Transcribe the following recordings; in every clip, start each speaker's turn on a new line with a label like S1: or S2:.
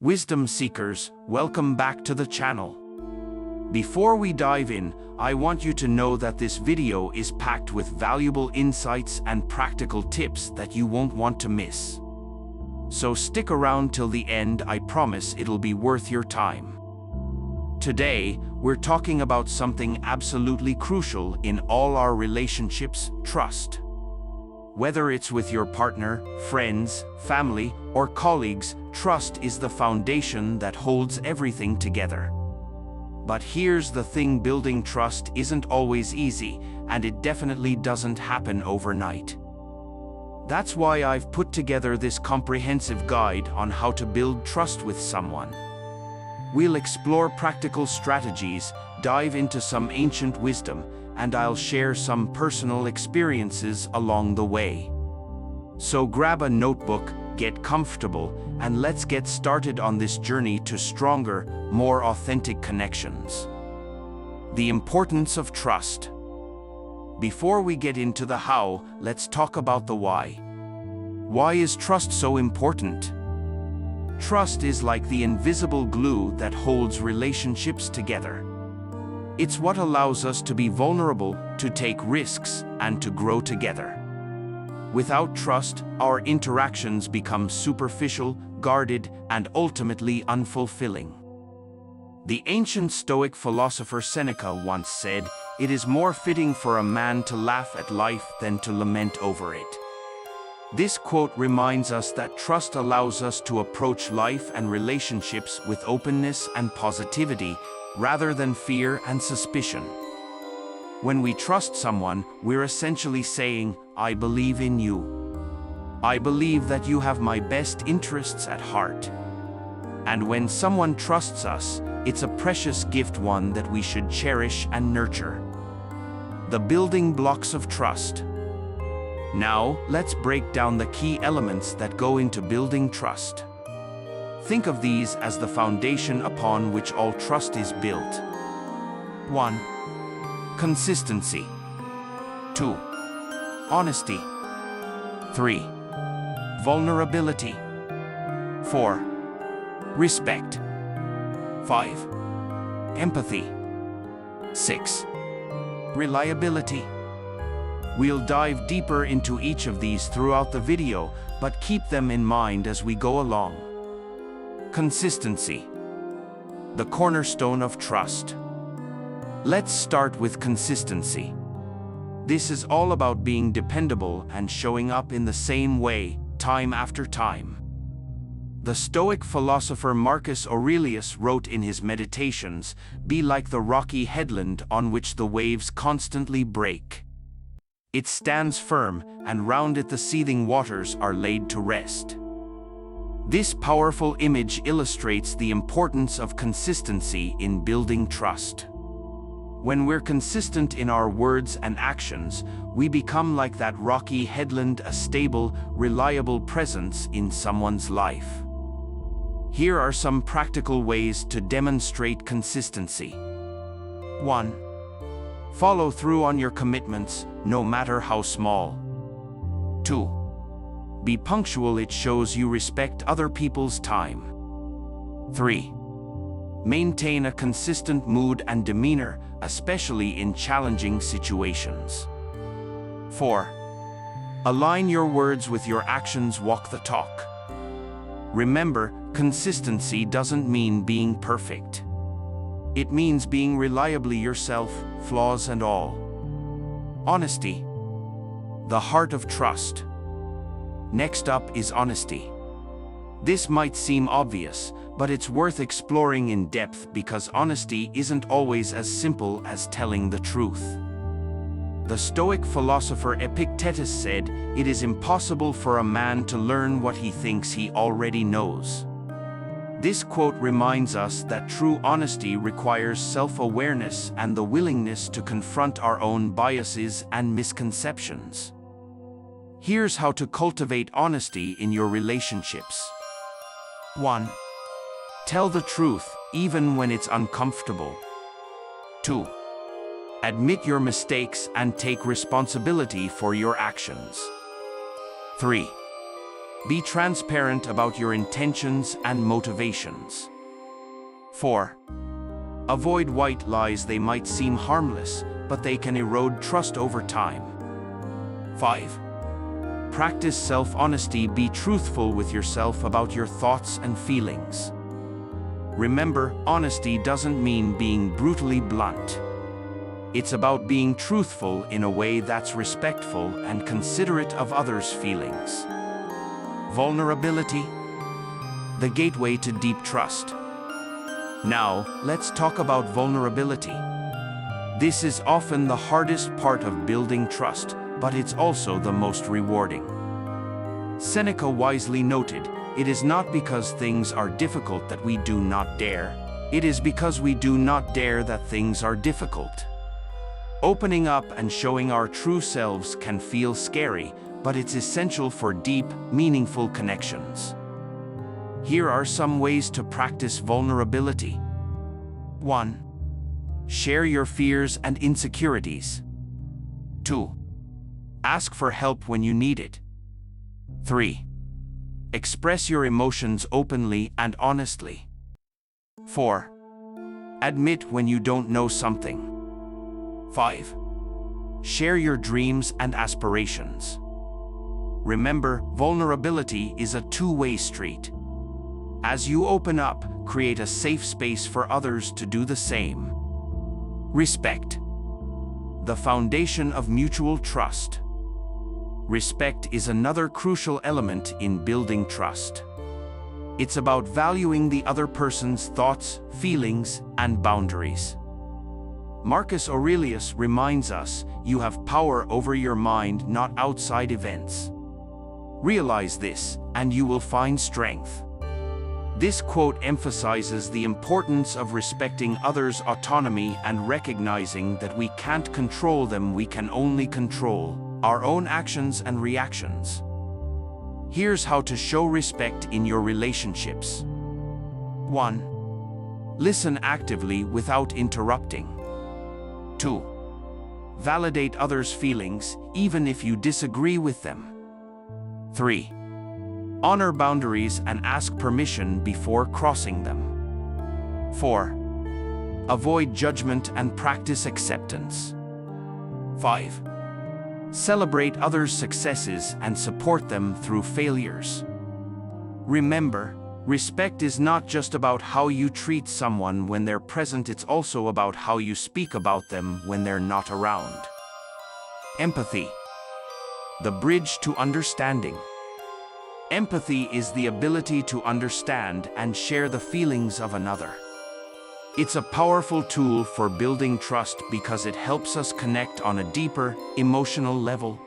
S1: Wisdom seekers, welcome back to the channel. Before we dive in, I want you to know that this video is packed with valuable insights and practical tips that you won't want to miss. So stick around till the end, I promise it'll be worth your time. Today, we're talking about something absolutely crucial in all our relationships: trust. Whether it's with your partner, friends, family, or colleagues, trust is the foundation that holds everything together. But here's the thing: building trust isn't always easy, and it definitely doesn't happen overnight. That's why I've put together this comprehensive guide on how to build trust with someone. We'll explore practical strategies, dive into some ancient wisdom, and I'll share some personal experiences along the way. So grab a notebook, get comfortable, and let's get started on this journey to stronger, more authentic connections. The importance of trust. Before we get into the how, let's talk about the why. Why is trust so important? Trust is like the invisible glue that holds relationships together. It's what allows us to be vulnerable, to take risks, and to grow together. Without trust, our interactions become superficial, guarded, and ultimately unfulfilling. The ancient Stoic philosopher Seneca once said, "It is more fitting for a man to laugh at life than to lament over it." This quote reminds us that trust allows us to approach life and relationships with openness and positivity, rather than fear and suspicion. When we trust someone, we're essentially saying, "I believe in you. I believe that you have my best interests at heart." And when someone trusts us, it's a precious gift, one that we should cherish and nurture. The building blocks of trust. Now, let's break down the key elements that go into building trust. Think of these as the foundation upon which all trust is built. 1. Consistency. 2. Honesty. 3. Vulnerability. 4. Respect. 5. Empathy. 6. Reliability. We'll dive deeper into each of these throughout the video, but keep them in mind as we go along. Consistency. The cornerstone of trust. Let's start with consistency. This is all about being dependable and showing up in the same way, time after time. The Stoic philosopher Marcus Aurelius wrote in his Meditations, "Be like the rocky headland on which the waves constantly break. It stands firm, and round it the seething waters are laid to rest." This powerful image illustrates the importance of consistency in building trust. When we're consistent in our words and actions, we become like that rocky headland, a stable, reliable presence in someone's life. Here are some practical ways to demonstrate consistency. 1. Follow through on your commitments, no matter how small. 2. Be punctual, it shows you respect other people's time. 3. Maintain a consistent mood and demeanor, especially in challenging situations. 4. Align your words with your actions, walk the talk. Remember, consistency doesn't mean being perfect. It means being reliably yourself, flaws and all. Honesty. The heart of trust. Next up is honesty. This might seem obvious, but it's worth exploring in depth because honesty isn't always as simple as telling the truth. The Stoic philosopher Epictetus said, "It is impossible for a man to learn what he thinks he already knows." This quote reminds us that true honesty requires self-awareness and the willingness to confront our own biases and misconceptions. Here's how to cultivate honesty in your relationships. 1. Tell the truth, even when it's uncomfortable. 2. Admit your mistakes and take responsibility for your actions. 3. Be transparent about your intentions and motivations. 4. Avoid white lies. They might seem harmless, but they can erode trust over time. 5. Practice self-honesty. Be truthful with yourself about your thoughts and feelings. Remember, honesty doesn't mean being brutally blunt. It's about being truthful in a way that's respectful and considerate of others' feelings. Vulnerability, the gateway to deep trust. Now, let's talk about vulnerability. This is often the hardest part of building trust, but it's also the most rewarding. Seneca wisely noted, "It is not because things are difficult that we do not dare. It is because we do not dare that things are difficult." Opening up and showing our true selves can feel scary, but it's essential for deep, meaningful connections. Here are some ways to practice vulnerability. 1. Share your fears and insecurities. 2. Ask for help when you need it. 3. Express your emotions openly and honestly. 4. Admit when you don't know something. 5. Share your dreams and aspirations. Remember, vulnerability is a two-way street. As you open up, create a safe space for others to do the same. Respect, the foundation of mutual trust. Respect is another crucial element in building trust. It's about valuing the other person's thoughts, feelings, and boundaries. Marcus Aurelius reminds us, "You have power over your mind, not outside events." Realize this, and you will find strength. This quote emphasizes the importance of respecting others' autonomy and recognizing that we can't control them. We can only control our own actions and reactions. Here's how to show respect in your relationships. 1. Listen actively without interrupting. 2. Validate others' feelings, even if you disagree with them. 3. Honor boundaries and ask permission before crossing them. 4. Avoid judgment and practice acceptance. 5. Celebrate others' successes and support them through failures. Remember, respect is not just about how you treat someone when they're present, it's also about how you speak about them when they're not around. Empathy, the bridge to understanding. Empathy is the ability to understand and share the feelings of another. It's a powerful tool for building trust because it helps us connect on a deeper, emotional level.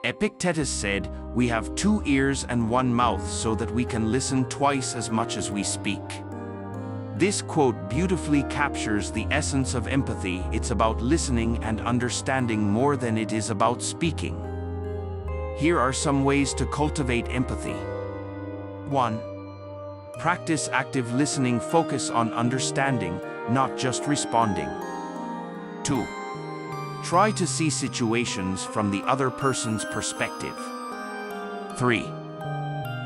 S1: Epictetus said, "We have 2 ears and 1 mouth so that we can listen twice as much as we speak." This quote beautifully captures the essence of empathy. It's about listening and understanding more than it is about speaking. Here are some ways to cultivate empathy. 1. Practice active listening. Focus on understanding, not just responding. 2. Try to see situations from the other person's perspective. 3.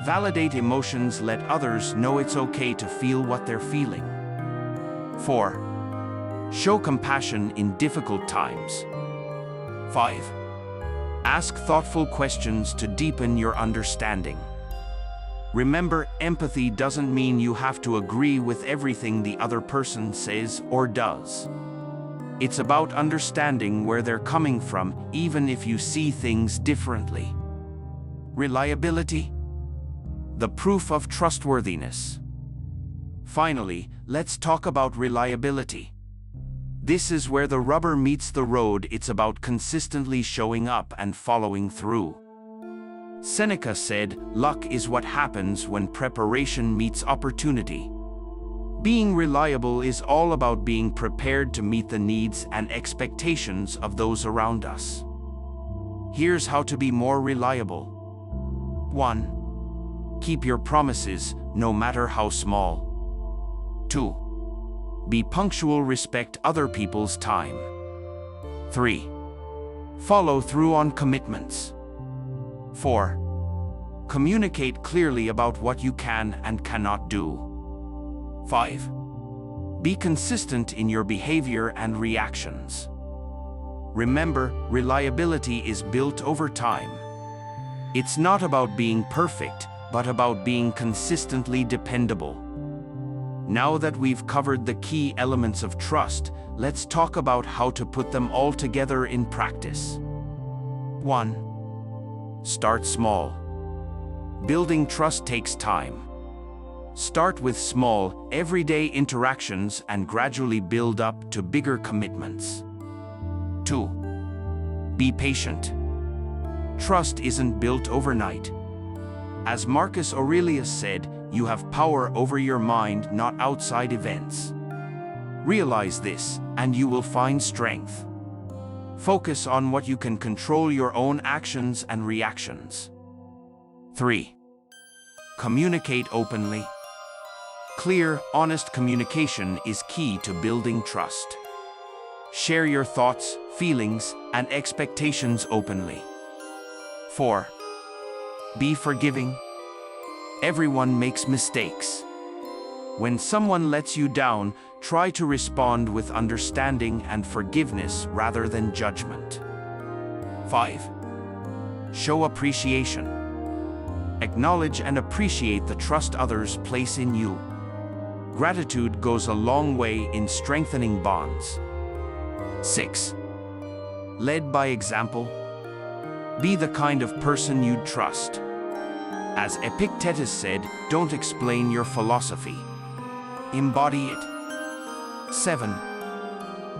S1: Validate emotions. Let others know it's okay to feel what they're feeling. 4. Show compassion in difficult times. 5. Ask thoughtful questions to deepen your understanding. Remember, empathy doesn't mean you have to agree with everything the other person says or does. It's about understanding where they're coming from, even if you see things differently. Reliability, the proof of trustworthiness. Finally, let's talk about reliability. This is where the rubber meets the road. It's about consistently showing up and following through. Seneca said, "Luck is what happens when preparation meets opportunity." Being reliable is all about being prepared to meet the needs and expectations of those around us. Here's how to be more reliable. 1. Keep your promises, no matter how small. 2. Be punctual. Respect other people's time. 3. Follow through on commitments. 4. Communicate clearly about what you can and cannot do. 5. Be consistent in your behavior and reactions. Remember, reliability is built over time. It's not about being perfect, but about being consistently dependable. Now that we've covered the key elements of trust, let's talk about how to put them all together in practice. 1. Start small. Building trust takes time. Start with small, everyday interactions and gradually build up to bigger commitments. 2. Be patient. Trust isn't built overnight. As Marcus Aurelius said, you have power over your mind, not outside events. Realize this, and you will find strength. Focus on what you can control, your own actions and reactions. 3. Communicate openly. Clear, honest communication is key to building trust. Share your thoughts, feelings, and expectations openly. 4. Be forgiving. Everyone makes mistakes. When someone lets you down, try to respond with understanding and forgiveness rather than judgment. 5. Show appreciation. Acknowledge and appreciate the trust others place in you. Gratitude goes a long way in strengthening bonds. 6. Led by example. Be the kind of person you'd trust. As Epictetus said, don't explain your philosophy. Embody it. 7.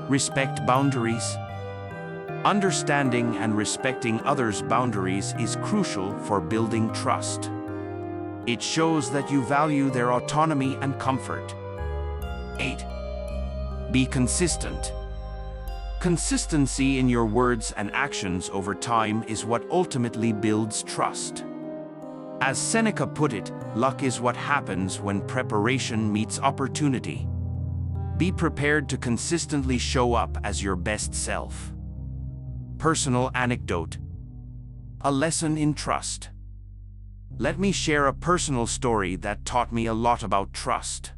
S1: Respect boundaries. Understanding and respecting others' boundaries is crucial for building trust. It shows that you value their autonomy and comfort. 8. Be consistent. Consistency in your words and actions over time is what ultimately builds trust. As Seneca put it, luck is what happens when preparation meets opportunity. Be prepared to consistently show up as your best self. Personal anecdote. A lesson in trust. Let me share a personal story that taught me a lot about trust.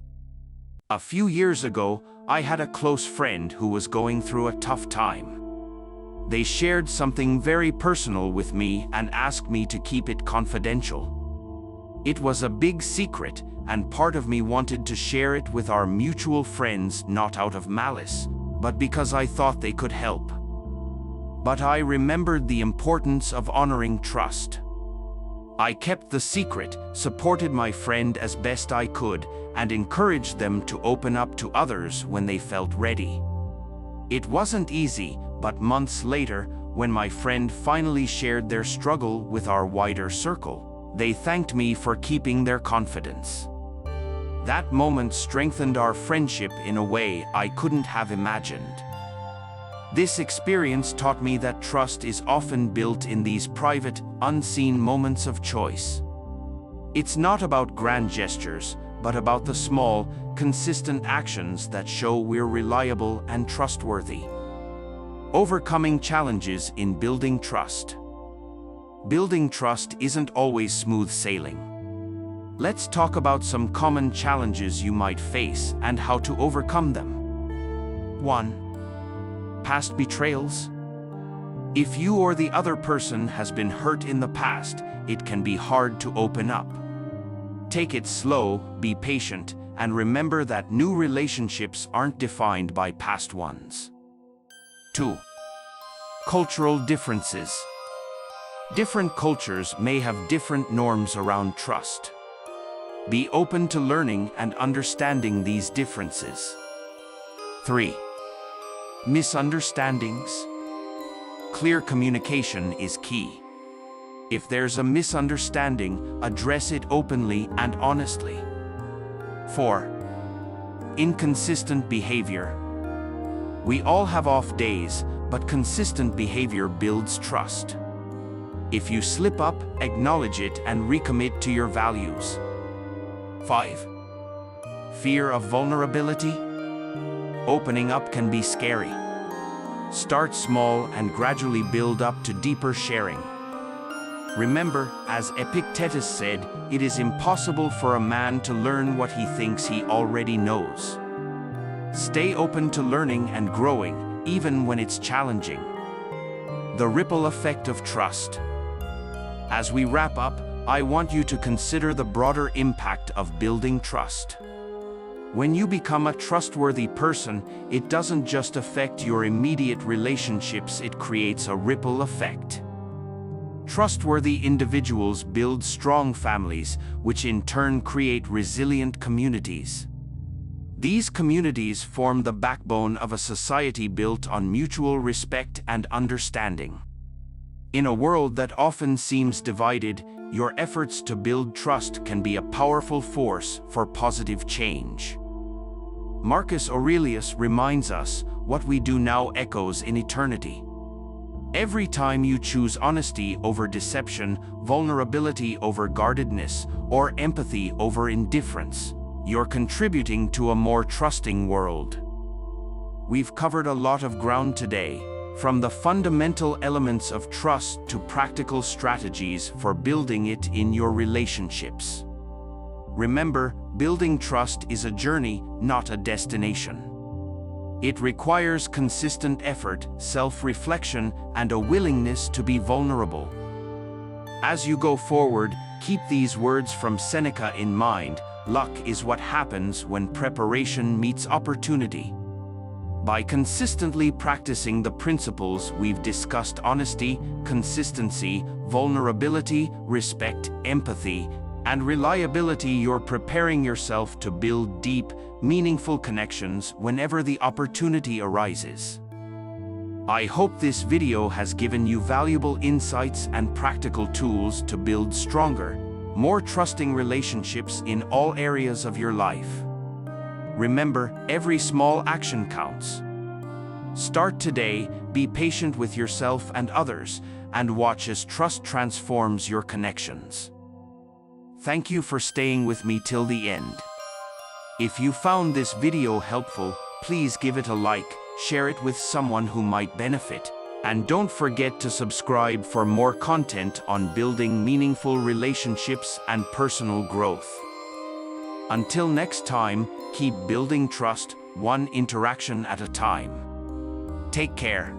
S1: A few years ago, I had a close friend who was going through a tough time. They shared something very personal with me and asked me to keep it confidential. It was a big secret, and part of me wanted to share it with our mutual friends, not out of malice, but because I thought they could help. But I remembered the importance of honoring trust. I kept the secret, supported my friend as best I could, and encouraged them to open up to others when they felt ready. It wasn't easy, but months later, when my friend finally shared their struggle with our wider circle, they thanked me for keeping their confidence. That moment strengthened our friendship in a way I couldn't have imagined. This experience taught me that trust is often built in these private, unseen moments of choice. It's not about grand gestures, but about the small, consistent actions that show we're reliable and trustworthy. Overcoming challenges in building trust. Building trust isn't always smooth sailing. Let's talk about some common challenges you might face and how to overcome them. 1. Past betrayals. If you or the other person has been hurt in the past, it can be hard to open up. Take it slow, be patient, and remember that new relationships aren't defined by past ones. 2. Cultural differences. Different cultures may have different norms around trust. Be open to learning and understanding these differences. 3. Misunderstandings. Clear communication is key. If there's a misunderstanding, address it openly and honestly. 4. Inconsistent behavior. We all have off days, but consistent behavior builds trust. If you slip up, acknowledge it and recommit to your values. 5. Fear of vulnerability. Opening up can be scary. Start small and gradually build up to deeper sharing. Remember, as Epictetus said, it is impossible for a man to learn what he thinks he already knows. Stay open to learning and growing, even when it's challenging. The ripple effect of trust. As we wrap up, I want you to consider the broader impact of building trust. When you become a trustworthy person, it doesn't just affect your immediate relationships, it creates a ripple effect. Trustworthy individuals build strong families, which in turn create resilient communities. These communities form the backbone of a society built on mutual respect and understanding. In a world that often seems divided, your efforts to build trust can be a powerful force for positive change. Marcus Aurelius reminds us, what we do now echoes in eternity. Every time you choose honesty over deception, vulnerability over guardedness, or empathy over indifference, you're contributing to a more trusting world. We've covered a lot of ground today, from the fundamental elements of trust to practical strategies for building it in your relationships. Remember, building trust is a journey, not a destination. It requires consistent effort, self-reflection, and a willingness to be vulnerable. As you go forward, keep these words from Seneca in mind: luck is what happens when preparation meets opportunity. By consistently practicing the principles we've discussed: honesty, consistency, vulnerability, respect, empathy, and reliability, you're preparing yourself to build deep, meaningful connections whenever the opportunity arises. I hope this video has given you valuable insights and practical tools to build stronger, more trusting relationships in all areas of your life. Remember, every small action counts. Start today, be patient with yourself and others, and watch as trust transforms your connections. Thank you for staying with me till the end. If you found this video helpful, please give it a like, share it with someone who might benefit, and don't forget to subscribe for more content on building meaningful relationships and personal growth. Until next time, keep building trust, one interaction at a time. Take care.